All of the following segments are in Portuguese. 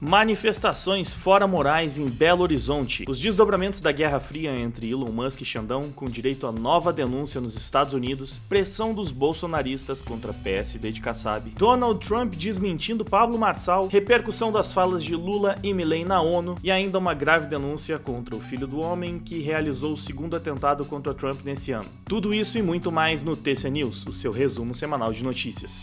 Manifestações fora morais em Belo Horizonte. Os desdobramentos da Guerra Fria entre Elon Musk e Xandão, com direito a nova denúncia nos Estados Unidos, pressão dos bolsonaristas contra PSD de Kassab, Donald Trump desmentindo Pablo Marçal, repercussão das falas de Lula e Milei na ONU e ainda uma grave denúncia contra o filho do homem que realizou o segundo atentado contra Trump nesse ano. Tudo isso e muito mais no TC News, o seu resumo semanal de notícias.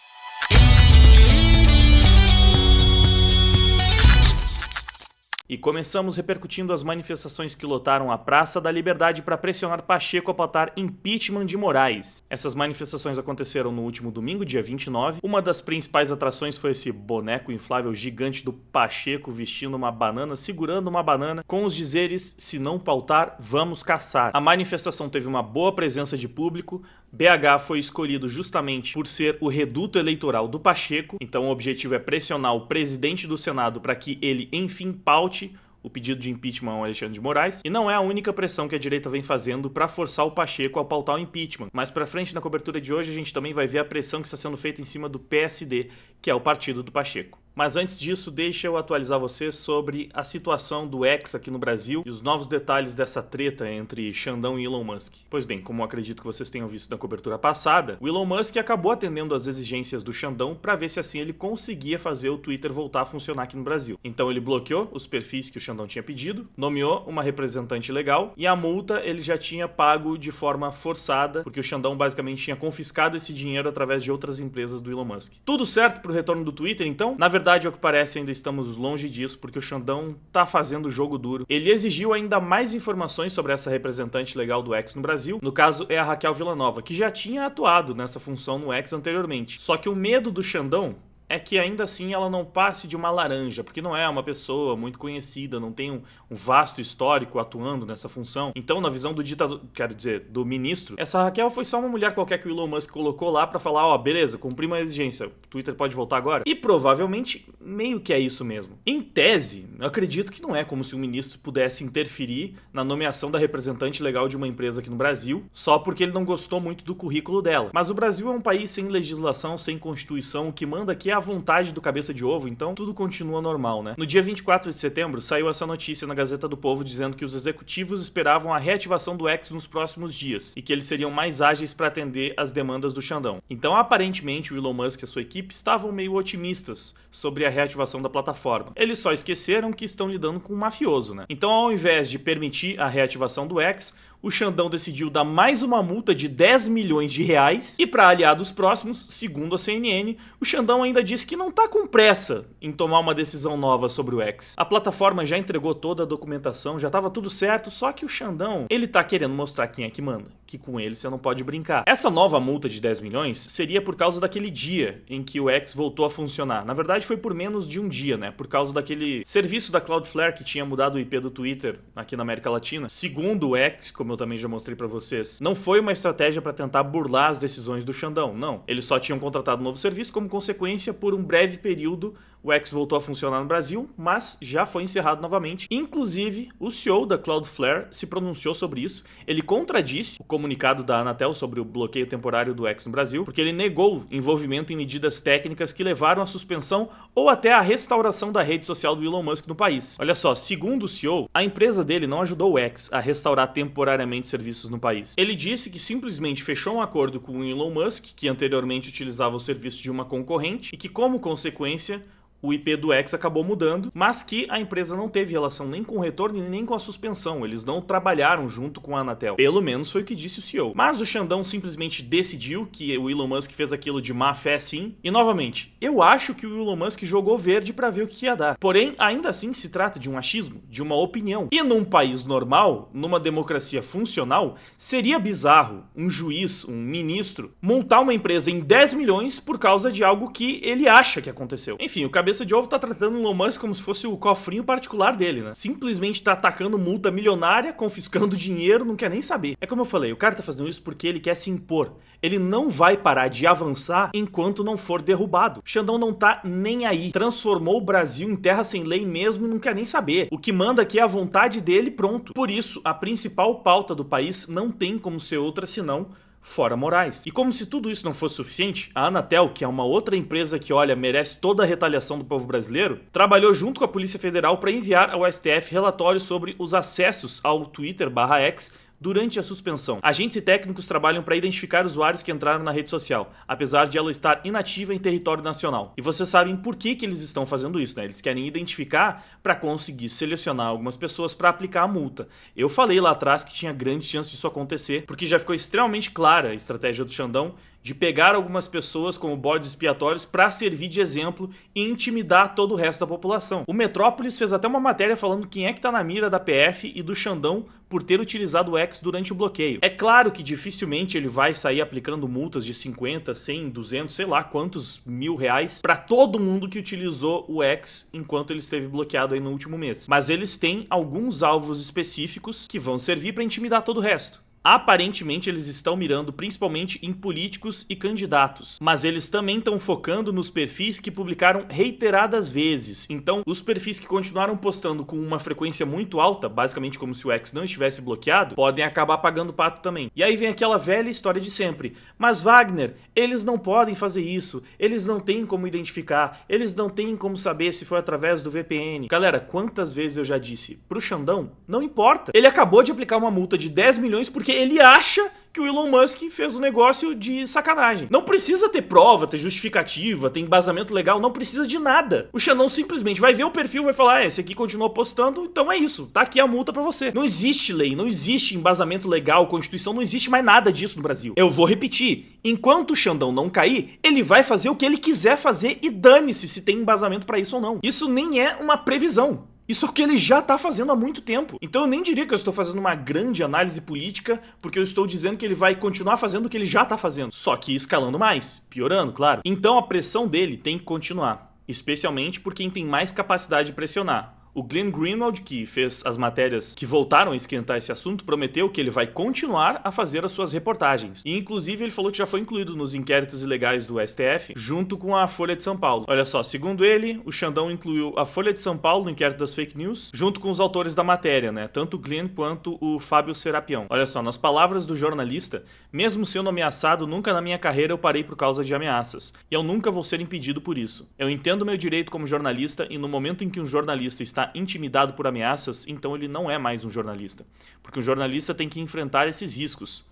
E começamos repercutindo as manifestações que lotaram a Praça da Liberdade para pressionar Pacheco a pautar impeachment de Moraes. Essas manifestações aconteceram no último domingo, dia 29. Uma das principais atrações foi esse boneco inflável gigante do Pacheco vestindo uma banana, segurando uma banana, com os dizeres: se não pautar, vamos caçar. A manifestação teve uma boa presença de público. BH foi escolhido justamente por ser o reduto eleitoral do Pacheco, então o objetivo é pressionar o presidente do Senado para que ele, enfim, paute o pedido de impeachment ao Alexandre de Moraes, e não é a única pressão que a direita vem fazendo para forçar o Pacheco a pautar o impeachment. Mais pra frente na cobertura de hoje a gente também vai ver a pressão que está sendo feita em cima do PSD, que é o partido do Pacheco. Mas antes disso, deixa eu atualizar você sobre a situação do X aqui no Brasil e os novos detalhes dessa treta entre Xandão e Elon Musk. Pois bem, como eu acredito que vocês tenham visto na cobertura passada, o Elon Musk acabou atendendo às exigências do Xandão para ver se assim ele conseguia fazer o Twitter voltar a funcionar aqui no Brasil. Então ele bloqueou os perfis que o Xandão tinha pedido, nomeou uma representante legal e a multa ele já tinha pago de forma forçada, porque o Xandão basicamente tinha confiscado esse dinheiro através de outras empresas do Elon Musk. Tudo certo pro retorno do Twitter, então? Na verdade, ao que parece, ainda estamos longe disso, porque o Xandão tá fazendo jogo duro. Ele exigiu ainda mais informações sobre essa representante legal do X no Brasil. No caso, é a Raquel Villanova, que já tinha atuado nessa função no X anteriormente. Só que o medo do Xandão é que ainda assim ela não passe de uma laranja, porque não é uma pessoa muito conhecida, não tem um vasto histórico atuando nessa função. Então, na visão do ditador, quero dizer, do ministro, essa Raquel foi só uma mulher qualquer que o Elon Musk colocou lá pra falar: ó, beleza, cumpri uma exigência, o Twitter pode voltar agora? E provavelmente, meio que é isso mesmo. Em tese, eu acredito que não é como se o ministro pudesse interferir na nomeação da representante legal de uma empresa aqui no Brasil, só porque ele não gostou muito do currículo dela. Mas o Brasil é um país sem legislação, sem constituição, o que manda aqui é a vontade do cabeça de ovo, então tudo continua normal, né? No dia 24 de setembro, saiu essa notícia na Gazeta do Povo dizendo que os executivos esperavam a reativação do X nos próximos dias e que eles seriam mais ágeis para atender as demandas do Xandão. Então, aparentemente, o Elon Musk e a sua equipe estavam meio otimistas sobre a reativação da plataforma. Eles só esqueceram que estão lidando com um mafioso, né? Então, ao invés de permitir a reativação do X, o Xandão decidiu dar mais uma multa de 10 milhões de reais e, para aliados próximos, segundo a CNN, o Xandão ainda disse que não tá com pressa em tomar uma decisão nova sobre o X. A plataforma já entregou toda a documentação, já tava tudo certo, só que o Xandão, ele tá querendo mostrar quem é que manda, que com ele você não pode brincar. Essa nova multa de 10 milhões seria por causa daquele dia em que o X voltou a funcionar. Na verdade, foi por menos de um dia, né? Por causa daquele serviço da Cloudflare que tinha mudado o IP do Twitter aqui na América Latina. Segundo o X, como eu também já mostrei pra vocês, não foi uma estratégia pra tentar burlar as decisões do Xandão, não. Eles só tinham contratado um novo serviço, como consequência, por um breve período, o X voltou a funcionar no Brasil, mas já foi encerrado novamente. Inclusive, o CEO da Cloudflare se pronunciou sobre isso. Ele contradisse o comunicado da Anatel sobre o bloqueio temporário do X no Brasil, porque ele negou envolvimento em medidas técnicas que levaram à suspensão ou até à restauração da rede social do Elon Musk no país. Olha só, segundo o CEO, a empresa dele não ajudou o X a restaurar temporariamente serviços no país. Ele disse que simplesmente fechou um acordo com o Elon Musk, que anteriormente utilizava o serviço de uma concorrente, e que, como consequência, o IP do X acabou mudando, mas que a empresa não teve relação nem com o retorno nem com a suspensão. Eles não trabalharam junto com a Anatel. Pelo menos foi o que disse o CEO. Mas o Xandão simplesmente decidiu que o Elon Musk fez aquilo de má fé sim. E novamente, eu acho que o Elon Musk jogou verde para ver o que ia dar. Porém, ainda assim se trata de um achismo, de uma opinião. E num país normal, numa democracia funcional, seria bizarro um juiz, um ministro, multar uma empresa em 10 milhões por causa de algo que ele acha que aconteceu. Enfim, o cabeça de ovo tá tratando o Elon Musk como se fosse o cofrinho particular dele, né? Simplesmente tá atacando multa milionária, confiscando dinheiro, não quer nem saber. É como eu falei, o cara tá fazendo isso porque ele quer se impor. Ele não vai parar de avançar enquanto não for derrubado. Xandão não tá nem aí. Transformou o Brasil em terra sem lei mesmo e não quer nem saber. O que manda aqui é a vontade dele, pronto. Por isso, a principal pauta do país não tem como ser outra senão fora Moraes. E como se tudo isso não fosse suficiente, a Anatel, que é uma outra empresa que, olha, merece toda a retaliação do povo brasileiro, trabalhou junto com a Polícia Federal para enviar ao STF relatórios sobre os acessos ao Twitter/X durante a suspensão. Agentes e técnicos trabalham para identificar usuários que entraram na rede social, apesar de ela estar inativa em território nacional. E vocês sabem por que eles estão fazendo isso, né? Eles querem identificar para conseguir selecionar algumas pessoas para aplicar a multa. Eu falei lá atrás que tinha grandes chances disso acontecer, porque já ficou extremamente clara a estratégia do Xandão de pegar algumas pessoas como bodes expiatórios para servir de exemplo e intimidar todo o resto da população. O Metrópolis fez até uma matéria falando quem é que tá na mira da PF e do Xandão por ter utilizado o X durante o bloqueio. É claro que dificilmente ele vai sair aplicando multas de 50, 100, 200, sei lá quantos mil reais para todo mundo que utilizou o X enquanto ele esteve bloqueado aí no último mês. Mas eles têm alguns alvos específicos que vão servir para intimidar todo o resto. Aparentemente eles estão mirando principalmente em políticos e candidatos, mas eles também estão focando nos perfis que publicaram reiteradas vezes. Então, os perfis que continuaram postando com uma frequência muito alta, basicamente como se o X não estivesse bloqueado, podem acabar pagando pato também. E aí vem aquela velha história de sempre. Mas Wagner, eles não podem fazer isso, eles não têm como identificar, eles não têm como saber se foi através do VPN. Galera, quantas vezes eu já disse, pro Xandão, não importa. Ele acabou de aplicar uma multa de 10 milhões porque ele acha que o Elon Musk fez um negócio de sacanagem. Não precisa ter prova, ter justificativa, ter embasamento legal, não precisa de nada. O Xandão simplesmente vai ver o perfil e vai falar, esse aqui continuou postando, então é isso, tá aqui a multa pra você. Não existe lei, não existe embasamento legal, Constituição, não existe mais nada disso no Brasil. Eu vou repetir, enquanto o Xandão não cair, ele vai fazer o que ele quiser fazer e dane-se se tem embasamento pra isso ou não. Isso nem é uma previsão. Isso é o que ele já tá fazendo há muito tempo. Então eu nem diria que eu estou fazendo uma grande análise política, porque eu estou dizendo que ele vai continuar fazendo o que ele já tá fazendo. Só que escalando mais, piorando, claro. Então a pressão dele tem que continuar. Especialmente por quem tem mais capacidade de pressionar. O Glenn Greenwald, que fez as matérias que voltaram a esquentar esse assunto, prometeu que ele vai continuar a fazer as suas reportagens. E inclusive ele falou que já foi incluído nos inquéritos ilegais do STF, junto com a Folha de São Paulo. Olha só, segundo ele, o Xandão incluiu a Folha de São Paulo no inquérito das fake news, junto com os autores da matéria, né? Tanto o Glenn quanto o Fábio Serapião. Olha só, nas palavras do jornalista, mesmo sendo ameaçado, nunca na minha carreira eu parei por causa de ameaças. E eu nunca vou ser impedido por isso. Eu entendo meu direito como jornalista e no momento em que um jornalista está intimidado por ameaças, então ele não é mais um jornalista. Porque um jornalista tem que enfrentar esses riscos.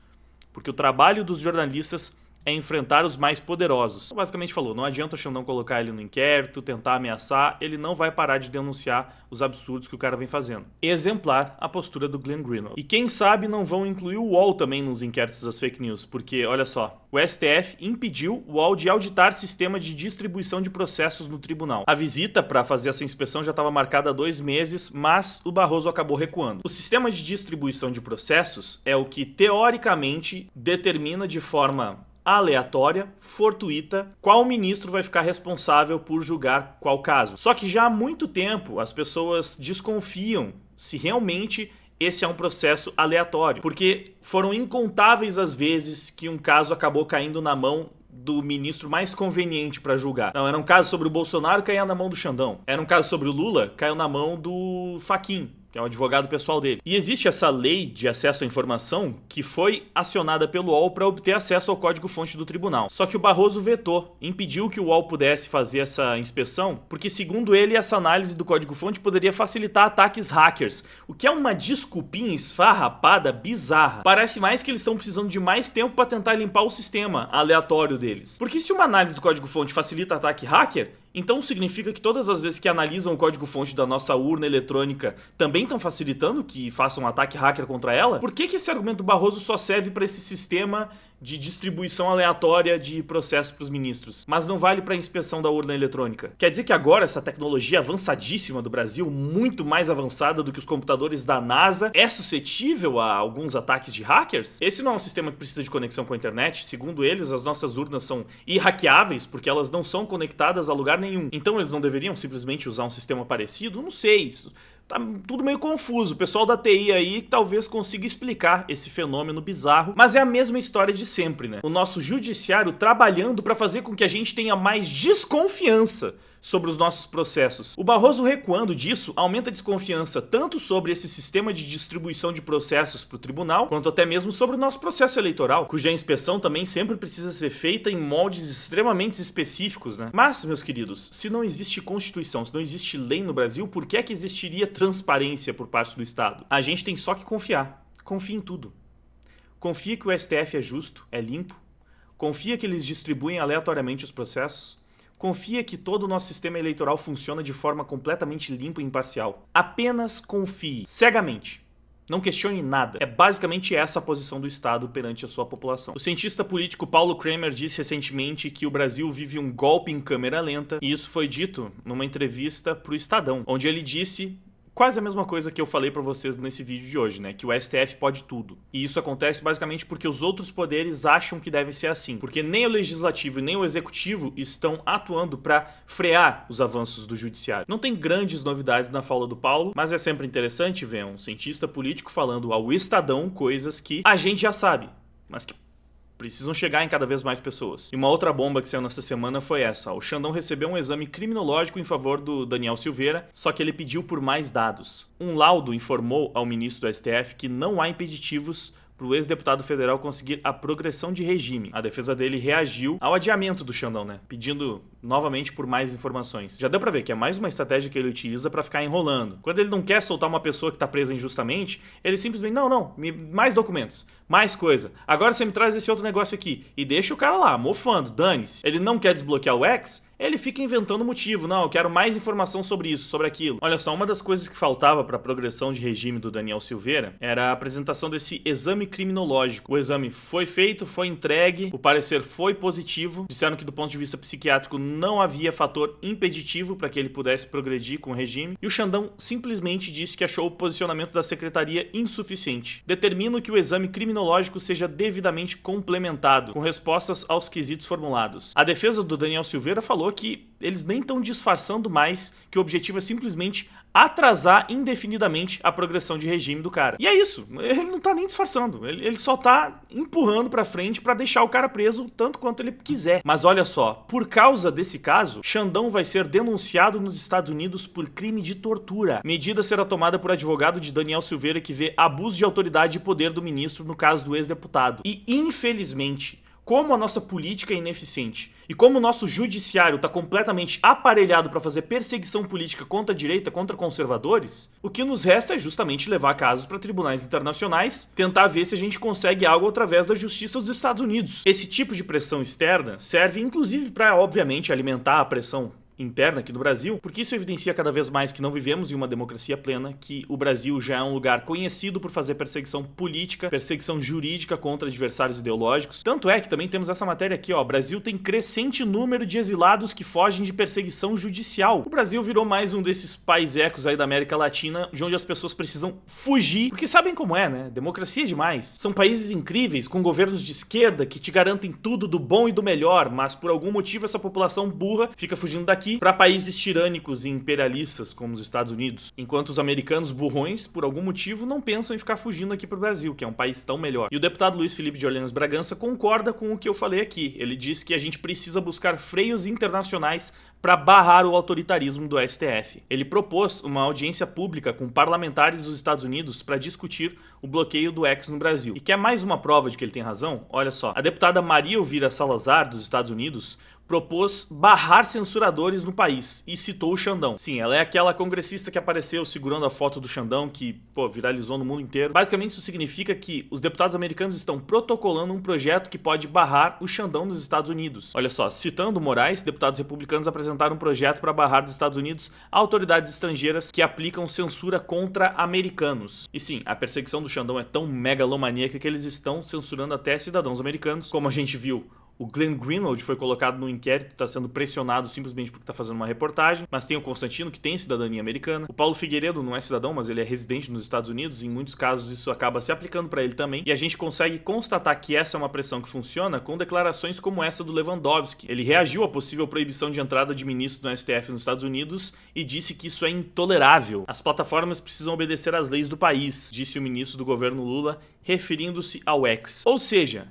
Porque o trabalho dos jornalistas é enfrentar os mais poderosos. Basicamente falou, não adianta o Xandão colocar ele no inquérito, tentar ameaçar, ele não vai parar de denunciar os absurdos que o cara vem fazendo. Exemplar a postura do Glenn Greenwald. E quem sabe não vão incluir o UOL também nos inquéritos das fake news, porque, olha só, o STF impediu o UOL de auditar sistema de distribuição de processos no tribunal. A visita para fazer essa inspeção já estava marcada há 2 meses, mas o Barroso acabou recuando. O sistema de distribuição de processos é o que, teoricamente, determina de forma aleatória, fortuita, qual ministro vai ficar responsável por julgar qual caso. Só que já há muito tempo as pessoas desconfiam se realmente esse é um processo aleatório, porque foram incontáveis as vezes que um caso acabou caindo na mão do ministro mais conveniente para julgar. Não, era um caso sobre o Bolsonaro, caía na mão do Xandão. Era um caso sobre o Lula, caiu na mão do Fachin, que é o advogado pessoal dele. E existe essa lei de acesso à informação que foi acionada pelo UOL para obter acesso ao código-fonte do tribunal. Só que o Barroso vetou, impediu que o UOL pudesse fazer essa inspeção, porque segundo ele, essa análise do código-fonte poderia facilitar ataques hackers, o que é uma desculpinha esfarrapada bizarra. Parece mais que eles estão precisando de mais tempo para tentar limpar o sistema aleatório deles. Porque se uma análise do código-fonte facilita ataque hacker, então significa que todas as vezes que analisam o código-fonte da nossa urna eletrônica também estão facilitando que façam um ataque hacker contra ela? Por que esse argumento do Barroso só serve para esse sistema de distribuição aleatória de processos para os ministros, mas não vale para a inspeção da urna eletrônica? Quer dizer que agora essa tecnologia avançadíssima do Brasil, muito mais avançada do que os computadores da NASA, é suscetível a alguns ataques de hackers? Esse não é um sistema que precisa de conexão com a internet. Segundo eles, as nossas urnas são irhackeáveis porque elas não são conectadas a lugar nenhum. Então eles não deveriam simplesmente usar um sistema parecido? Não sei, isso tá tudo meio confuso. O pessoal da TI aí talvez consiga explicar esse fenômeno bizarro, mas é a mesma história de sempre, né? O nosso judiciário trabalhando para fazer com que a gente tenha mais desconfiança sobre os nossos processos. O Barroso recuando disso aumenta a desconfiança tanto sobre esse sistema de distribuição de processos para o tribunal, quanto até mesmo sobre o nosso processo eleitoral, cuja inspeção também sempre precisa ser feita em moldes extremamente específicos, né? Mas, meus queridos, se não existe Constituição, se não existe lei no Brasil, por que é que existiria transparência por parte do Estado? A gente tem só que confiar. Confie em tudo. Confia que o STF é justo, é limpo. Confia que eles distribuem aleatoriamente os processos. Confia que todo o nosso sistema eleitoral funciona de forma completamente limpa e imparcial. Apenas confie, cegamente. Não questione nada. É basicamente essa a posição do Estado perante a sua população. O cientista político Paulo Kramer disse recentemente que o Brasil vive um golpe em câmera lenta, e isso foi dito numa entrevista para o Estadão, onde ele disse quase a mesma coisa que eu falei pra vocês nesse vídeo de hoje, né? Que o STF pode tudo. E isso acontece basicamente porque os outros poderes acham que deve ser assim. Porque nem o Legislativo e nem o Executivo estão atuando pra frear os avanços do Judiciário. Não tem grandes novidades na fala do Paulo, mas é sempre interessante ver um cientista político falando ao Estadão coisas que a gente já sabe, mas que precisam chegar em cada vez mais pessoas. E uma outra bomba que saiu nessa semana foi essa. O Xandão recebeu um exame criminológico em favor do Daniel Silveira, só que ele pediu por mais dados. Um laudo informou ao ministro do STF que não há impeditivos para o ex-deputado federal conseguir a progressão de regime. A defesa dele reagiu ao adiamento do Xandão, né? Pedindo novamente por mais informações. Já deu pra ver que é mais uma estratégia que ele utiliza pra ficar enrolando. Quando ele não quer soltar uma pessoa que tá presa injustamente, ele simplesmente, mais documentos, mais coisa. Agora você me traz esse outro negócio aqui. E deixa o cara lá, mofando, dane-se. Ele não quer desbloquear o X, ele fica inventando motivo. Não, eu quero mais informação sobre isso, sobre aquilo. Olha só, uma das coisas que faltava para a progressão de regime do Daniel Silveira era a apresentação desse exame criminológico. O exame foi feito, foi entregue, o parecer foi positivo. Disseram que do ponto de vista psiquiátrico não havia fator impeditivo para que ele pudesse progredir com o regime. E o Xandão simplesmente disse que achou o posicionamento da secretaria insuficiente. Determino que o exame criminológico seja devidamente complementado, com respostas aos quesitos formulados. A defesa do Daniel Silveira falou que eles nem estão disfarçando mais, que o objetivo é simplesmente atrasar indefinidamente a progressão de regime do cara. E é isso, ele não tá nem disfarçando, ele só tá empurrando pra frente pra deixar o cara preso tanto quanto ele quiser. Mas olha só, por causa desse caso, Xandão vai ser denunciado nos Estados Unidos por crime de tortura. Medida será tomada por advogado de Daniel Silveira que vê abuso de autoridade e poder do ministro no caso do ex-deputado. E infelizmente, como a nossa política é ineficiente e como o nosso judiciário está completamente aparelhado para fazer perseguição política contra a direita, contra conservadores, o que nos resta é justamente levar casos para tribunais internacionais, tentar ver se a gente consegue algo através da justiça dos Estados Unidos. Esse tipo de pressão externa serve inclusive para, obviamente, alimentar a pressão interna aqui no Brasil, porque isso evidencia cada vez mais que não vivemos em uma democracia plena, que o Brasil já é um lugar conhecido por fazer perseguição política, perseguição jurídica contra adversários ideológicos. Tanto é que também temos essa matéria aqui, ó, o Brasil tem crescente número de exilados que fogem de perseguição judicial. O Brasil virou mais um desses paisecos aí da América Latina, de onde as pessoas precisam fugir, porque sabem como é, né? Democracia é demais. São países incríveis, com governos de esquerda que te garantem tudo do bom e do melhor, mas por algum motivo essa população burra fica fugindo daqui para países tirânicos e imperialistas como os Estados Unidos, enquanto os americanos burrões, por algum motivo, não pensam em ficar fugindo aqui para o Brasil, que é um país tão melhor. E o deputado Luiz Felipe de Orleans Bragança concorda com o que eu falei aqui. Ele diz que a gente precisa buscar freios internacionais para barrar o autoritarismo do STF. Ele propôs uma audiência pública com parlamentares dos Estados Unidos para discutir o bloqueio do X no Brasil. E quer mais uma prova de que ele tem razão? Olha só, a deputada Maria Elvira Salazar, dos Estados Unidos, propôs barrar censuradores no país e citou o Xandão. Sim, ela é aquela congressista que apareceu segurando a foto do Xandão que, viralizou no mundo inteiro. Basicamente isso significa que os deputados americanos estão protocolando um projeto que pode barrar o Xandão nos Estados Unidos. Olha só, citando Moraes, deputados republicanos apresentaram um projeto para barrar dos Estados Unidos autoridades estrangeiras que aplicam censura contra americanos. E sim, a perseguição do Xandão é tão megalomaníaca que eles estão censurando até cidadãos americanos, como a gente viu. O Glenn Greenwald foi colocado no inquérito, está sendo pressionado simplesmente porque está fazendo uma reportagem, mas tem o Constantino, que tem cidadania americana. O Paulo Figueiredo não é cidadão, mas ele é residente nos Estados Unidos, e em muitos casos isso acaba se aplicando para ele também. E a gente consegue constatar que essa é uma pressão que funciona com declarações como essa do Lewandowski. Ele reagiu à possível proibição de entrada de ministros no STF nos Estados Unidos e disse que isso é intolerável. As plataformas precisam obedecer às leis do país, disse o ministro do governo Lula, referindo-se ao X. Ou seja,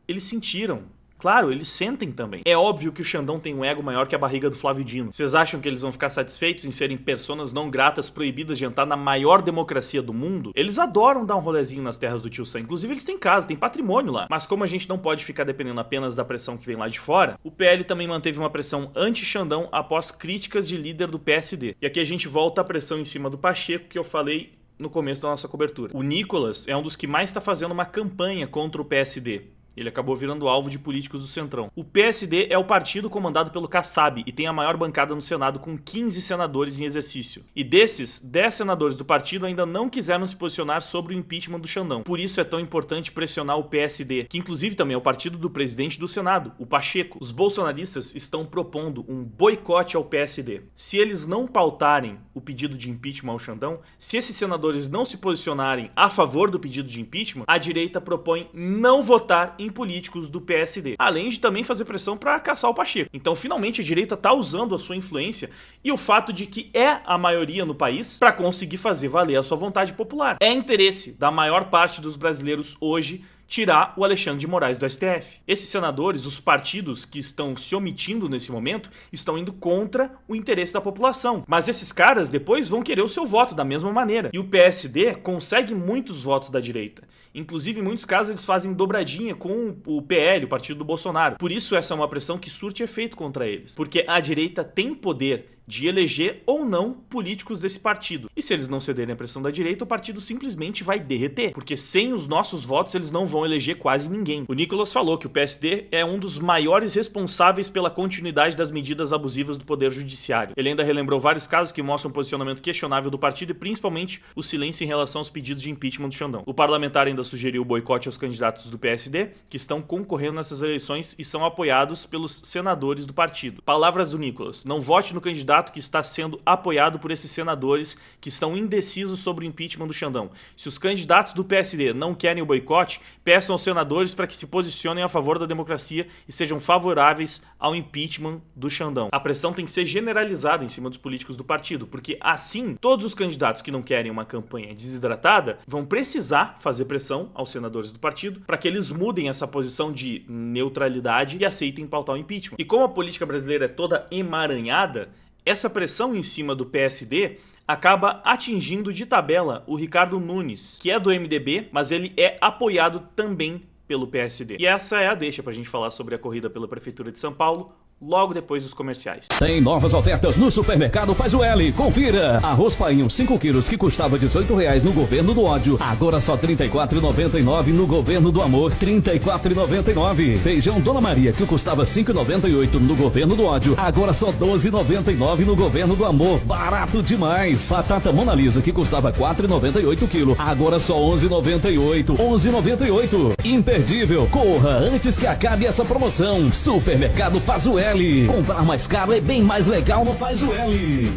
eles sentiram Claro, eles sentem também. É óbvio que o Xandão tem um ego maior que a barriga do Flávio Dino. Vocês acham que eles vão ficar satisfeitos em serem personas não gratas proibidas de entrar na maior democracia do mundo? Eles adoram dar um rolezinho nas terras do tio Sam. Inclusive eles têm casa, têm patrimônio lá. Mas como a gente não pode ficar dependendo apenas da pressão que vem lá de fora, o PL também manteve uma pressão anti-Xandão após críticas de líder do PSD. E aqui a gente volta à pressão em cima do Pacheco que eu falei no começo da nossa cobertura. O Nicolas é um dos que mais está fazendo uma campanha contra o PSD. Ele acabou virando alvo de políticos do Centrão. O PSD é o partido comandado pelo Kassab e tem a maior bancada no Senado com 15 senadores em exercício. E desses, 10 senadores do partido ainda não quiseram se posicionar sobre o impeachment do Xandão. Por isso é tão importante pressionar o PSD, que inclusive também é o partido do presidente do Senado, o Pacheco. Os bolsonaristas estão propondo um boicote ao PSD. Se eles não pautarem o pedido de impeachment ao Xandão, se esses senadores não se posicionarem a favor do pedido de impeachment, a direita propõe não votar em políticos do PSD, além de também fazer pressão para caçar o Pacheco. Então, finalmente, a direita está usando a sua influência e o fato de que é a maioria no país para conseguir fazer valer a sua vontade popular. É interesse da maior parte dos brasileiros hoje tirar o Alexandre de Moraes do STF. Esses senadores, os partidos que estão se omitindo nesse momento, estão indo contra o interesse da população. Mas esses caras depois vão querer o seu voto da mesma maneira. E o PSD consegue muitos votos da direita. Inclusive, em muitos casos, eles fazem dobradinha com o PL, o partido do Bolsonaro. Por isso, essa é uma pressão que surte efeito contra eles. Porque a direita tem poder de eleger ou não políticos desse partido. E se eles não cederem à pressão da direita, o partido simplesmente vai derreter. Porque sem os nossos votos, eles não vão eleger quase ninguém. O Nicolas falou que o PSD é um dos maiores responsáveis pela continuidade das medidas abusivas do Poder Judiciário. Ele ainda relembrou vários casos que mostram um posicionamento questionável do partido e principalmente o silêncio em relação aos pedidos de impeachment do Xandão. O parlamentar ainda sugeriu o boicote aos candidatos do PSD, que estão concorrendo nessas eleições e são apoiados pelos senadores do partido. Palavras do Nicolas: não vote no candidato que está sendo apoiado por esses senadores que estão indecisos sobre o impeachment do Xandão. Se os candidatos do PSD não querem o boicote, peçam aos senadores para que se posicionem a favor da democracia e sejam favoráveis ao impeachment do Xandão. A pressão tem que ser generalizada em cima dos políticos do partido, porque assim todos os candidatos que não querem uma campanha desidratada vão precisar fazer pressão aos senadores do partido para que eles mudem essa posição de neutralidade e aceitem pautar o impeachment. E como a política brasileira é toda emaranhada, essa pressão em cima do PSD acaba atingindo de tabela o Ricardo Nunes, que é do MDB, mas ele é apoiado também pelo PSD. E essa é a deixa pra gente falar sobre a corrida pela Prefeitura de São Paulo, logo depois dos comerciais. Tem novas ofertas no supermercado Faz o L. Confira. Arroz painho 5 quilos que custava R$18 no governo do ódio, agora só R$34,99 no governo do amor. R$34,99. Feijão Dona Maria que custava R$5,98 no governo do ódio, agora só R$12,99 no governo do amor. Barato demais. Batata Mona Lisa que custava R$4,98 quilo, agora só R$11,98. R$11,98. Imperdível. Corra antes que acabe essa promoção. Supermercado Faz o L. Comprar mais caro é bem mais legal no Faz o L.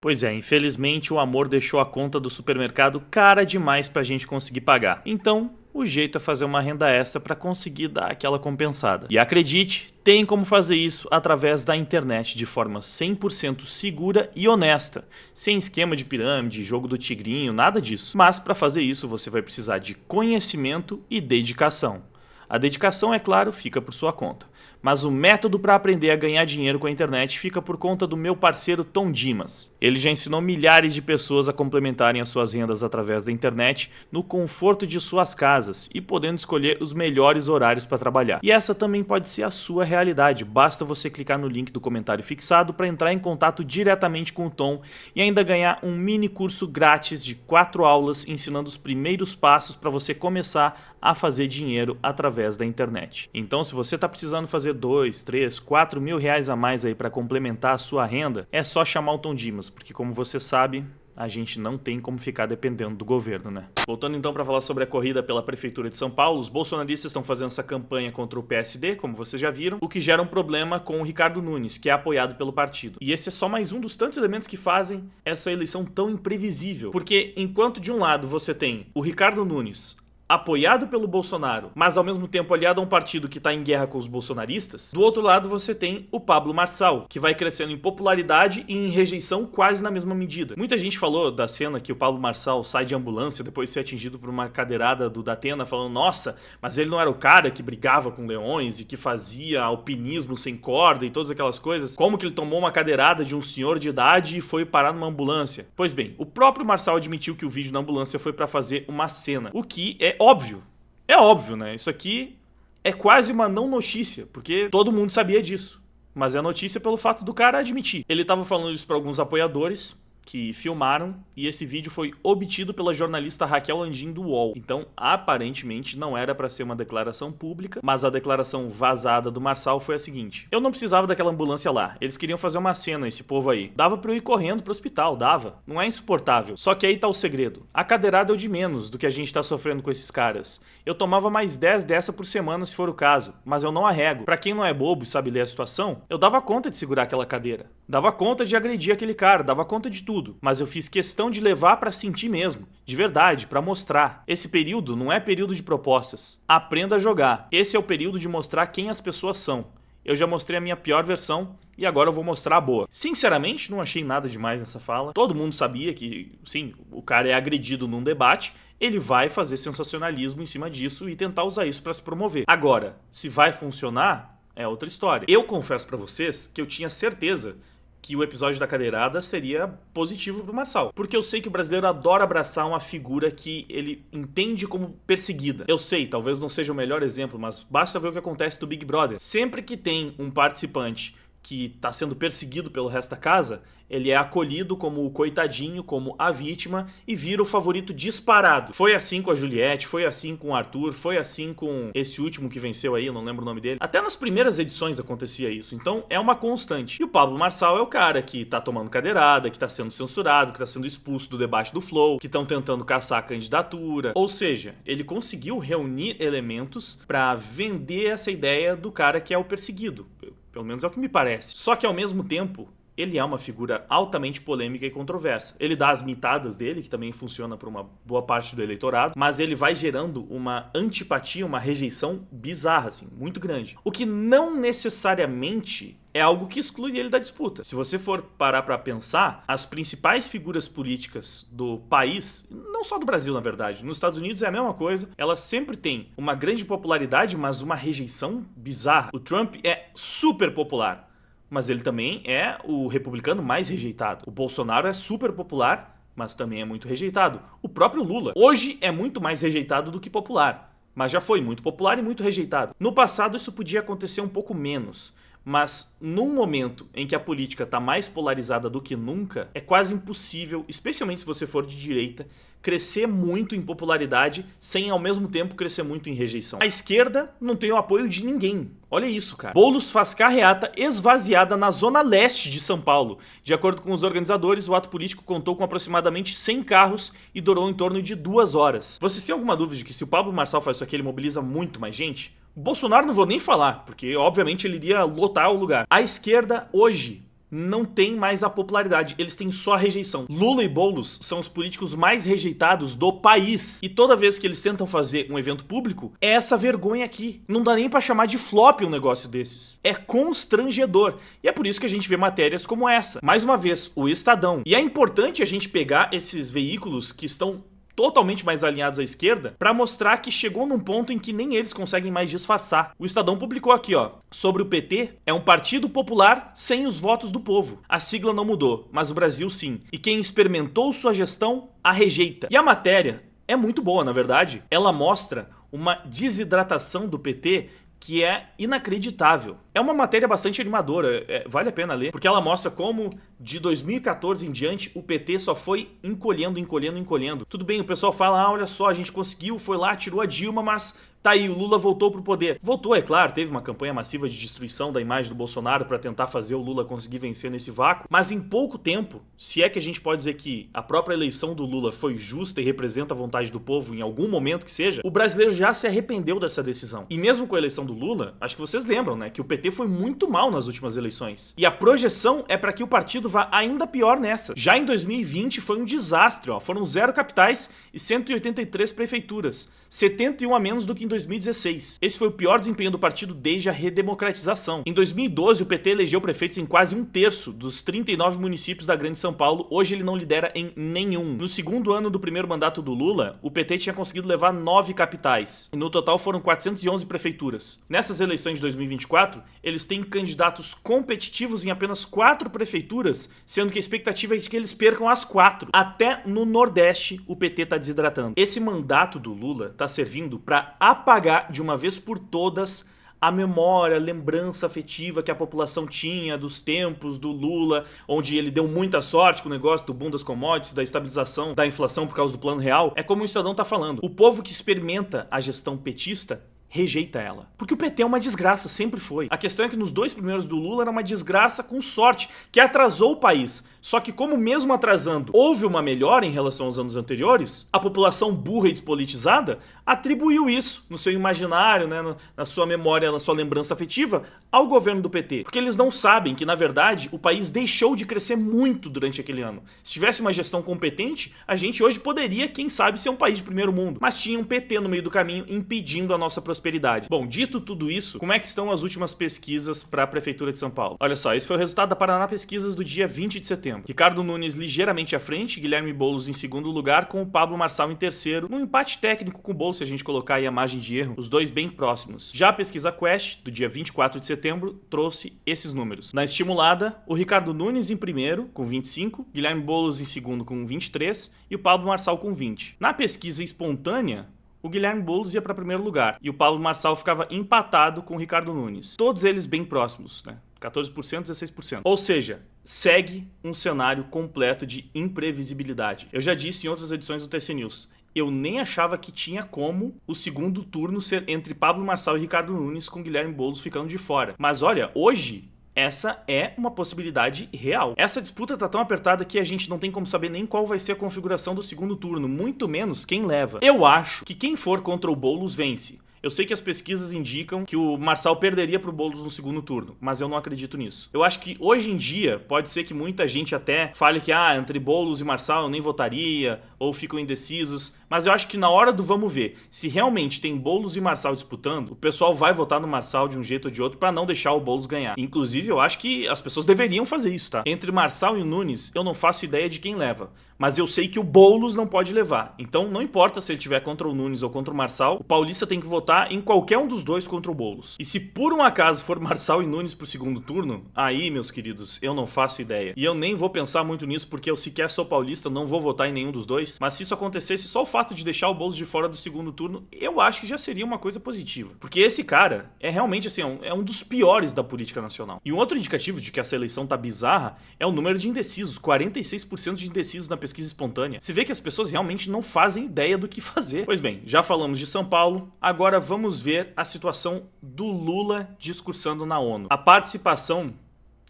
Pois é, infelizmente o amor deixou a conta do supermercado cara demais pra gente conseguir pagar. Então, o jeito é fazer uma renda extra para conseguir dar aquela compensada. E acredite, tem como fazer isso através da internet de forma 100% segura e honesta, sem esquema de pirâmide, jogo do tigrinho, nada disso. Mas para fazer isso você vai precisar de conhecimento e dedicação. A dedicação, é claro, fica por sua conta. Mas o método para aprender a ganhar dinheiro com a internet fica por conta do meu parceiro Tom Dimas. Ele já ensinou milhares de pessoas a complementarem as suas rendas através da internet no conforto de suas casas e podendo escolher os melhores horários para trabalhar. E essa também pode ser a sua realidade, basta você clicar no link do comentário fixado para entrar em contato diretamente com o Tom e ainda ganhar um mini curso grátis de 4 aulas ensinando os primeiros passos para você começar a fazer dinheiro através da internet. Então, se você está precisando fazer 2, 3, 4 mil reais a mais aí para complementar a sua renda, é só chamar o Tom Dimas, porque como você sabe, a gente não tem como ficar dependendo do governo, né? Voltando então para falar sobre a corrida pela Prefeitura de São Paulo, os bolsonaristas estão fazendo essa campanha contra o PSD, como vocês já viram, o que gera um problema com o Ricardo Nunes, que é apoiado pelo partido. E esse é só mais um dos tantos elementos que fazem essa eleição tão imprevisível. Porque enquanto de um lado você tem o Ricardo Nunes apoiado pelo Bolsonaro, mas ao mesmo tempo aliado a um partido que tá em guerra com os bolsonaristas. Do outro lado você tem o Pablo Marçal, que vai crescendo em popularidade e em rejeição quase na mesma medida. Muita gente falou da cena que o Pablo Marçal sai de ambulância depois de ser atingido por uma cadeirada do Datena, falando, nossa, mas ele não era o cara que brigava com leões e que fazia alpinismo sem corda e todas aquelas coisas. Como que ele tomou uma cadeirada de um senhor de idade e foi parar numa ambulância? Pois bem, o próprio Marçal admitiu que o vídeo na ambulância foi pra fazer uma cena, o que é óbvio. É óbvio, né? Isso aqui é quase uma não notícia, porque todo mundo sabia disso. Mas é notícia pelo fato do cara admitir. Ele tava falando isso pra alguns apoiadores que filmaram, e esse vídeo foi obtido pela jornalista Raquel Landim do UOL. Então, aparentemente, não era pra ser uma declaração pública, mas a declaração vazada do Marçal foi a seguinte: eu não precisava daquela ambulância lá, eles queriam fazer uma cena, esse povo aí. Dava pra eu ir correndo pro hospital, dava. Não é insuportável. Só que aí tá o segredo. A cadeirada é o de menos do que a gente tá sofrendo com esses caras. Eu tomava mais 10 dessa por semana se for o caso, mas eu não arrego. Pra quem não é bobo e sabe ler a situação, eu dava conta de segurar aquela cadeira. Dava conta de agredir aquele cara, dava conta de tudo. Mas eu fiz questão de levar pra sentir mesmo, de verdade, pra mostrar. Esse período não é período de propostas. Aprenda a jogar. Esse é o período de mostrar quem as pessoas são. Eu já mostrei a minha pior versão e agora eu vou mostrar a boa. Sinceramente, não achei nada demais nessa fala. Todo mundo sabia que, sim, o cara é agredido num debate, ele vai fazer sensacionalismo em cima disso e tentar usar isso pra se promover. Agora, se vai funcionar, é outra história. Eu confesso pra vocês que eu tinha certeza que o episódio da cadeirada seria positivo pro Marçal. Porque eu sei que o brasileiro adora abraçar uma figura que ele entende como perseguida. Eu sei, talvez não seja o melhor exemplo, mas basta ver o que acontece do Big Brother. Sempre que tem um participante que tá sendo perseguido pelo resto da casa, ele é acolhido como o coitadinho, como a vítima e vira o favorito disparado. Foi assim com a Juliette, foi assim com o Arthur, foi assim com esse último que venceu aí, eu não lembro o nome dele. Até nas primeiras edições acontecia isso, então é uma constante. E o Pablo Marçal é o cara que tá tomando cadeirada, que tá sendo censurado, que tá sendo expulso do debate do Flow, que estão tentando caçar a candidatura. Ou seja, ele conseguiu reunir elementos pra vender essa ideia do cara que é o perseguido. Pelo menos é o que me parece. Só que ao mesmo tempo, ele é uma figura altamente polêmica e controversa. Ele dá as mitadas dele, que também funciona para uma boa parte do eleitorado, mas ele vai gerando uma antipatia, uma rejeição bizarra, assim, muito grande. O que não necessariamente é algo que exclui ele da disputa. Se você for parar para pensar, as principais figuras políticas do país, não só do Brasil, na verdade, nos Estados Unidos é a mesma coisa, elas sempre têm uma grande popularidade, mas uma rejeição bizarra. O Trump é super popular, mas ele também é o republicano mais rejeitado. O Bolsonaro é super popular, mas também é muito rejeitado. O próprio Lula hoje é muito mais rejeitado do que popular, mas já foi muito popular e muito rejeitado. No passado isso podia acontecer um pouco menos, mas num momento em que a política está mais polarizada do que nunca, é quase impossível, especialmente se você for de direita, crescer muito em popularidade sem ao mesmo tempo crescer muito em rejeição. A esquerda não tem o apoio de ninguém. Olha isso, cara. Boulos faz carreata esvaziada na zona leste de São Paulo. De acordo com os organizadores, o ato político contou com aproximadamente 100 carros e durou em torno de 2 horas. Vocês têm alguma dúvida de que se o Pablo Marçal faz isso aqui, ele mobiliza muito mais gente? O Bolsonaro não vou nem falar, porque obviamente ele iria lotar o lugar. A esquerda hoje não tem mais a popularidade, eles têm só a rejeição. Lula e Boulos são os políticos mais rejeitados do país. E toda vez que eles tentam fazer um evento público, é essa vergonha aqui. Não dá nem pra chamar de flop um negócio desses. É constrangedor. E é por isso que a gente vê matérias como essa. Mais uma vez, o Estadão. E é importante a gente pegar esses veículos que estão totalmente mais alinhados à esquerda, para mostrar que chegou num ponto em que nem eles conseguem mais disfarçar. O Estadão publicou aqui, ó, sobre o PT, é um partido popular sem os votos do povo. A sigla não mudou, mas o Brasil sim. E quem experimentou sua gestão, a rejeita. E a matéria é muito boa, na verdade. Ela mostra uma desidratação do PT que é inacreditável. É uma matéria bastante animadora, vale a pena ler, porque ela mostra como de 2014 em diante o PT só foi encolhendo. Tudo bem, o pessoal fala, olha só, a gente conseguiu, foi lá, tirou a Dilma, mas tá aí, o Lula voltou pro poder. Voltou, é claro, teve uma campanha massiva de destruição da imagem do Bolsonaro para tentar fazer o Lula conseguir vencer nesse vácuo, mas em pouco tempo, se é que a gente pode dizer que a própria eleição do Lula foi justa e representa a vontade do povo em algum momento que seja, o brasileiro já se arrependeu dessa decisão. E mesmo com a eleição do Lula, acho que vocês lembram, né, que o PT foi muito mal nas últimas eleições. E a projeção é para que o partido vá ainda pior nessa. Já em 2020 foi um desastre, ó, foram 0 capitais e 183 prefeituras. 71 a menos do que em 2016. Esse foi o pior desempenho do partido desde a redemocratização. Em 2012, o PT elegeu prefeitos em quase 1/3 dos 39 municípios da Grande São Paulo. Hoje ele não lidera em nenhum. No segundo ano do primeiro mandato do Lula, o PT tinha conseguido levar 9 capitais. E no total foram 411 prefeituras. Nessas eleições de 2024, eles têm candidatos competitivos em apenas 4 prefeituras, sendo que a expectativa é de que eles percam as 4. Até no Nordeste, o PT está desidratando. Esse mandato do Lula está servindo para apagar de uma vez por todas a memória, a lembrança afetiva que a população tinha dos tempos do Lula, onde ele deu muita sorte com o negócio do boom das commodities, da estabilização da inflação por causa do Plano Real. É como o Estadão tá falando. O povo que experimenta a gestão petista rejeita ela. Porque o PT é uma desgraça, sempre foi. A questão é que nos 2 primeiros do Lula era uma desgraça com sorte, que atrasou o país. Só que como mesmo atrasando houve uma melhora em relação aos anos anteriores, a população burra e despolitizada atribuiu isso no seu imaginário, né, na sua memória, na sua lembrança afetiva, ao governo do PT. Porque eles não sabem que, na verdade, o país deixou de crescer muito durante aquele ano. Se tivesse uma gestão competente, a gente hoje poderia, quem sabe, ser um país de primeiro mundo. Mas tinha um PT no meio do caminho impedindo a nossa prosperidade. Bom, dito tudo isso, como é que estão as últimas pesquisas para a Prefeitura de São Paulo? Olha só, esse foi o resultado da Paraná Pesquisas do dia 20 de setembro. Ricardo Nunes ligeiramente à frente, Guilherme Boulos em segundo lugar, com o Pablo Marçal em terceiro, num empate técnico com o Boulos, se a gente colocar aí a margem de erro, os dois bem próximos. Já a pesquisa Quest, do dia 24 de setembro, trouxe esses números. Na estimulada, o Ricardo Nunes em primeiro, com 25, Guilherme Boulos em segundo, com 23, e o Pablo Marçal com 20. Na pesquisa espontânea, o Guilherme Boulos ia para primeiro lugar, e o Pablo Marçal ficava empatado com o Ricardo Nunes. Todos eles bem próximos, né? 14%, 16%. Ou seja, segue um cenário completo de imprevisibilidade. Eu já disse em outras edições do TC News, eu nem achava que tinha como o segundo turno ser entre Pablo Marçal e Ricardo Nunes, com Guilherme Boulos ficando de fora. Mas olha, hoje essa é uma possibilidade real. Essa disputa tá tão apertada que a gente não tem como saber nem qual vai ser a configuração do segundo turno, muito menos quem leva. Eu acho que quem for contra o Boulos vence. Eu sei que as pesquisas indicam que o Marçal perderia pro Boulos no segundo turno, mas eu não acredito nisso. Eu acho que hoje em dia pode ser que muita gente até fale que entre Boulos e Marçal eu nem votaria, ou ficam indecisos, mas eu acho que na hora do vamos ver, se realmente tem Boulos e Marçal disputando, o pessoal vai votar no Marçal de um jeito ou de outro para não deixar o Boulos ganhar. Inclusive, eu acho que as pessoas deveriam fazer isso, tá? Entre Marçal e o Nunes, eu não faço ideia de quem leva, mas eu sei que o Boulos não pode levar. Então, não importa se ele tiver contra o Nunes ou contra o Marçal, o paulista tem que votar em qualquer um dos dois contra o Boulos. E se por um acaso for Marçal e Nunes pro segundo turno, aí, meus queridos, eu não faço ideia. E eu nem vou pensar muito nisso, porque eu sequer sou paulista, não vou votar em nenhum dos dois. Mas se isso acontecesse, só o fato de deixar o Boulos de fora do segundo turno, eu acho que já seria uma coisa positiva. Porque esse cara é realmente, assim, é um dos piores da política nacional. E um outro indicativo de que essa eleição tá bizarra é o número de indecisos. 46% de indecisos na pesquisa espontânea. Se vê que as pessoas realmente não fazem ideia do que fazer. Pois bem, já falamos de São Paulo, agora vamos ver a situação do Lula discursando na ONU. A participação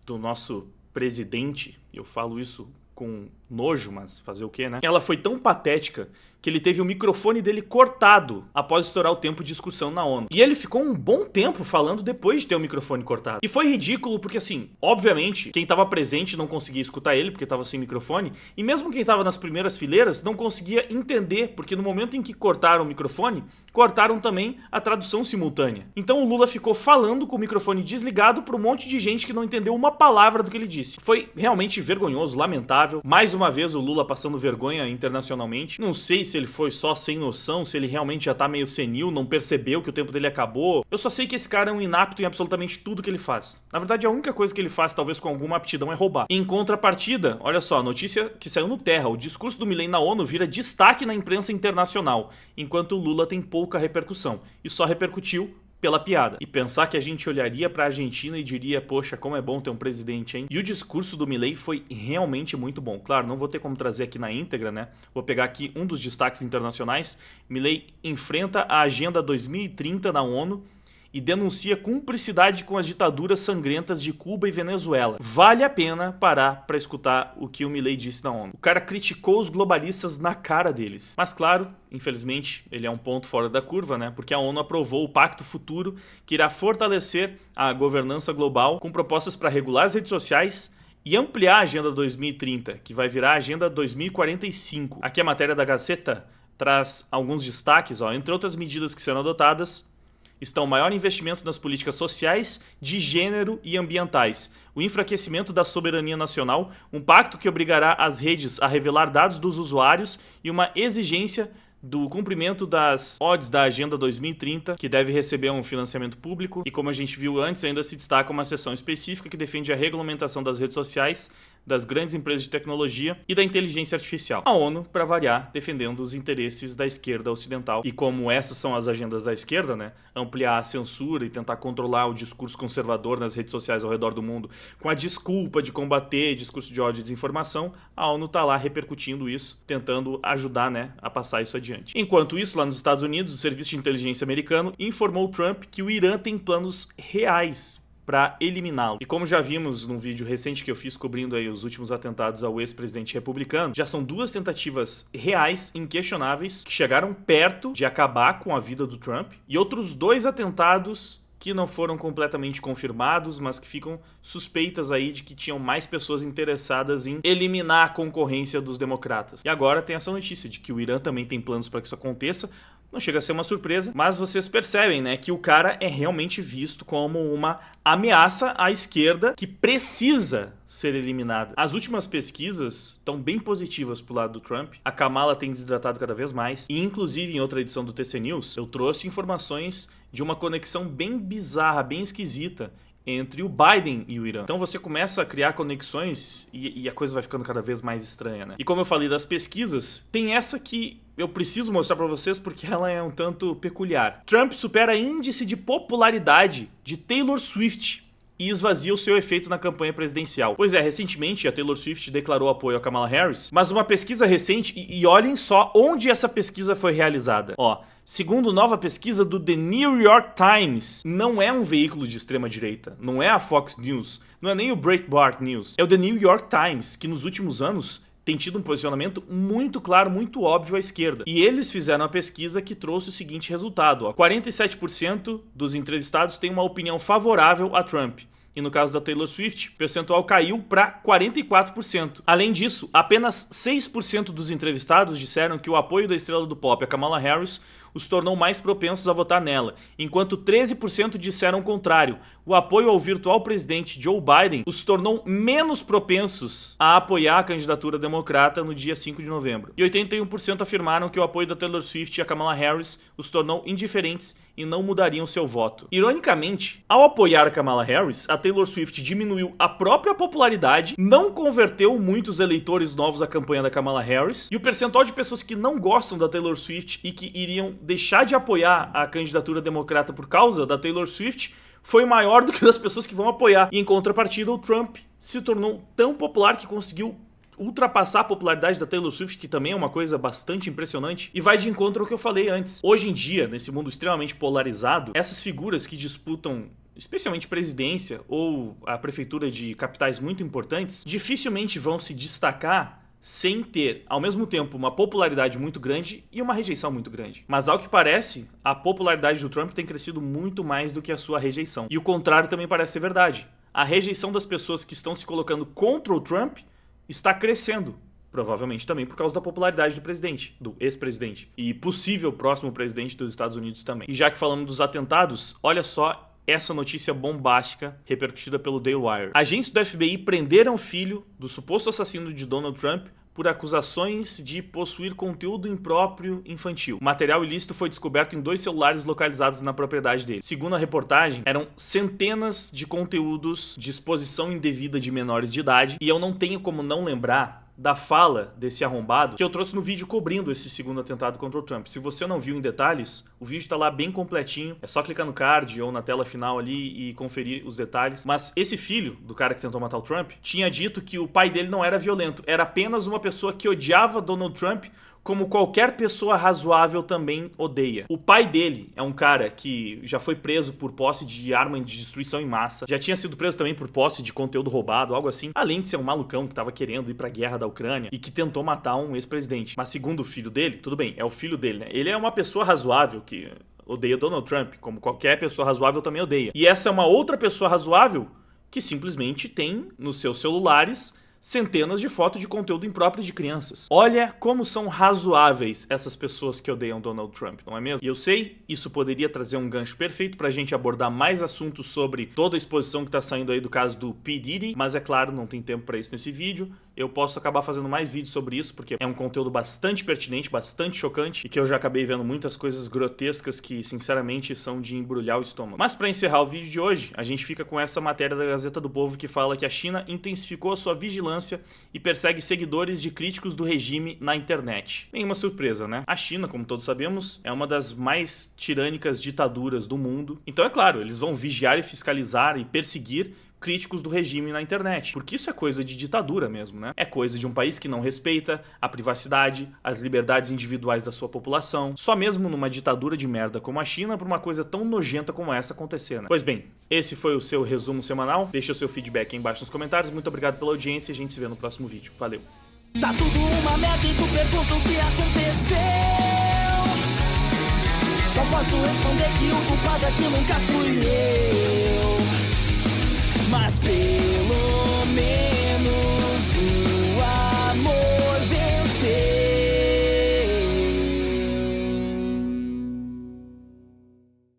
do nosso presidente, eu falo isso com nojo, mas fazer o quê, né? Ela foi tão patética que ele teve o microfone dele cortado após estourar o tempo de discussão na ONU. E ele ficou um bom tempo falando depois de ter o microfone cortado. E foi ridículo porque, assim, obviamente, quem estava presente não conseguia escutar ele porque estava sem microfone, e mesmo quem estava nas primeiras fileiras não conseguia entender, porque no momento em que cortaram o microfone, cortaram também a tradução simultânea. Então o Lula ficou falando com o microfone desligado para um monte de gente que não entendeu uma palavra do que ele disse. Foi realmente vergonhoso, lamentável. Mais uma vez o Lula passando vergonha internacionalmente. Não sei se ele foi só sem noção, se ele realmente já tá meio senil, não percebeu que o tempo dele acabou. Eu só sei que esse cara é um inapto em absolutamente tudo que ele faz. Na verdade, a única coisa que ele faz, talvez com alguma aptidão, é roubar. Em contrapartida, olha só, a notícia que saiu no Terra, o discurso do Milei na ONU vira destaque na imprensa internacional, enquanto o Lula tem pouca repercussão. E só repercutiu pela piada. E pensar que a gente olharia pra Argentina e diria, poxa, como é bom ter um presidente, hein? E o discurso do Milei foi realmente muito bom. Claro, não vou ter como trazer aqui na íntegra, né? Vou pegar aqui um dos destaques internacionais. Milei enfrenta a Agenda 2030 na ONU e denuncia cumplicidade com as ditaduras sangrentas de Cuba e Venezuela. Vale a pena parar para escutar o que o Milei disse na ONU. O cara criticou os globalistas na cara deles. Mas claro, infelizmente, ele é um ponto fora da curva, né? Porque a ONU aprovou o Pacto Futuro, que irá fortalecer a governança global com propostas para regular as redes sociais e ampliar a Agenda 2030, que vai virar a Agenda 2045. Aqui a matéria da Gazeta traz alguns destaques. Entre outras medidas que serão adotadas, estão o maior investimento nas políticas sociais, de gênero e ambientais, o enfraquecimento da soberania nacional, um pacto que obrigará as redes a revelar dados dos usuários e uma exigência do cumprimento das odds da Agenda 2030, que deve receber um financiamento público. E como a gente viu antes, ainda se destaca uma seção específica que defende a regulamentação das redes sociais, das grandes empresas de tecnologia e da inteligência artificial. A ONU, para variar, defendendo os interesses da esquerda ocidental. E como essas são as agendas da esquerda, né, ampliar a censura e tentar controlar o discurso conservador nas redes sociais ao redor do mundo, com a desculpa de combater discurso de ódio e desinformação, a ONU está lá repercutindo isso, tentando ajudar, né, a passar isso adiante. Enquanto isso, lá nos Estados Unidos, o Serviço de Inteligência americano informou Trump que o Irã tem planos reais para eliminá-lo. E como já vimos num vídeo recente que eu fiz cobrindo aí os últimos atentados ao ex-presidente republicano, já são 2 tentativas reais, inquestionáveis, que chegaram perto de acabar com a vida do Trump, e outros 2 atentados que não foram completamente confirmados, mas que ficam suspeitas aí de que tinham mais pessoas interessadas em eliminar a concorrência dos democratas. E agora tem essa notícia de que o Irã também tem planos para que isso aconteça. Não chega a ser uma surpresa, mas vocês percebem, né, que o cara é realmente visto como uma ameaça à esquerda que precisa ser eliminada. As últimas pesquisas estão bem positivas pro lado do Trump. A Kamala tem desidratado cada vez mais. E inclusive em outra edição do TC News, eu trouxe informações de uma conexão bem bizarra, bem esquisita entre o Biden e o Irã. Então você começa a criar conexões e a coisa vai ficando cada vez mais estranha, né? E como eu falei das pesquisas, tem essa que eu preciso mostrar pra vocês porque ela é um tanto peculiar. Trump supera índice de popularidade de Taylor Swift e esvazia o seu efeito na campanha presidencial. Pois é, recentemente a Taylor Swift declarou apoio a Kamala Harris, mas uma pesquisa recente, e olhem só onde essa pesquisa foi realizada. Segundo nova pesquisa do The New York Times, não é um veículo de extrema direita, não é a Fox News, não é nem o Breitbart News, é o The New York Times, que nos últimos anos tem tido um posicionamento muito claro, muito óbvio à esquerda. E eles fizeram a pesquisa que trouxe o seguinte resultado: 47% dos entrevistados têm uma opinião favorável a Trump. E no caso da Taylor Swift, o percentual caiu para 44%. Além disso, apenas 6% dos entrevistados disseram que o apoio da estrela do pop a Kamala Harris os tornou mais propensos a votar nela, enquanto 13% disseram o contrário. O apoio ao virtual presidente Joe Biden os tornou menos propensos a apoiar a candidatura democrata no dia 5 de novembro. E 81% afirmaram que o apoio da Taylor Swift a Kamala Harris os tornou indiferentes e não mudariam seu voto. Ironicamente, ao apoiar a Kamala Harris, a Taylor Swift diminuiu a própria popularidade, não converteu muitos eleitores novos à campanha da Kamala Harris, e o percentual de pessoas que não gostam da Taylor Swift e que iriam deixar de apoiar a candidatura democrata por causa da Taylor Swift foi maior do que das pessoas que vão apoiar. E em contrapartida, o Trump se tornou tão popular que conseguiu ultrapassar a popularidade da Taylor Swift, que também é uma coisa bastante impressionante, e vai de encontro ao que eu falei antes. Hoje em dia, nesse mundo extremamente polarizado, essas figuras que disputam especialmente presidência ou a prefeitura de capitais muito importantes, dificilmente vão se destacar sem ter, ao mesmo tempo, uma popularidade muito grande e uma rejeição muito grande. Mas, ao que parece, a popularidade do Trump tem crescido muito mais do que a sua rejeição. E o contrário também parece ser verdade. A rejeição das pessoas que estão se colocando contra o Trump está crescendo. Provavelmente também por causa da popularidade do presidente, do ex-presidente. E possível próximo presidente dos Estados Unidos também. E já que falamos dos atentados, olha só essa notícia bombástica repercutida pelo Daily Wire. Agentes do FBI prenderam o filho do suposto assassino de Donald Trump por acusações de possuir conteúdo impróprio infantil. O material ilícito foi descoberto em 2 celulares localizados na propriedade dele. Segundo a reportagem, eram centenas de conteúdos de exposição indevida de menores de idade, e eu não tenho como não lembrar da fala desse arrombado que eu trouxe no vídeo cobrindo esse segundo atentado contra o Trump. Se você não viu em detalhes, o vídeo tá lá bem completinho, é só clicar no card ou na tela final ali e conferir os detalhes. Mas esse filho do cara que tentou matar o Trump tinha dito que o pai dele não era violento, era apenas uma pessoa que odiava Donald Trump como qualquer pessoa razoável também odeia. O pai dele é um cara que já foi preso por posse de arma de destruição em massa, já tinha sido preso também por posse de conteúdo roubado, algo assim, além de ser um malucão que tava querendo ir pra guerra da Ucrânia e que tentou matar um ex-presidente. Mas segundo o filho dele, tudo bem, é o filho dele, né? Ele é uma pessoa razoável que odeia Donald Trump, como qualquer pessoa razoável também odeia. E essa é uma outra pessoa razoável que simplesmente tem nos seus celulares centenas de fotos de conteúdo impróprio de crianças. Olha como são razoáveis essas pessoas que odeiam Donald Trump, não é mesmo? E eu sei, isso poderia trazer um gancho perfeito pra gente abordar mais assuntos sobre toda a exposição que tá saindo aí do caso do P. Diddy, mas é claro, não tem tempo pra isso nesse vídeo. Eu posso acabar fazendo mais vídeos sobre isso, porque é um conteúdo bastante pertinente, bastante chocante, e que eu já acabei vendo muitas coisas grotescas que, sinceramente, são de embrulhar o estômago. Mas pra encerrar o vídeo de hoje, a gente fica com essa matéria da Gazeta do Povo que fala que a China intensificou a sua vigilância e persegue seguidores de críticos do regime na internet. Nenhuma surpresa, né? A China, como todos sabemos, é uma das mais tirânicas ditaduras do mundo. Então, é claro, eles vão vigiar e fiscalizar e perseguir críticos do regime na internet, porque isso é coisa de ditadura mesmo, né? É coisa de um país que não respeita a privacidade, as liberdades individuais da sua população, só mesmo numa ditadura de merda como a China, pra uma coisa tão nojenta como essa acontecer, né? Pois bem, esse foi o seu resumo semanal, deixa o seu feedback aí embaixo nos comentários, muito obrigado pela audiência e a gente se vê no próximo vídeo, valeu! Tá tudo uma merda e tu pergunta o que aconteceu. Só posso responder que o culpado aqui nunca fui eu, mas pelo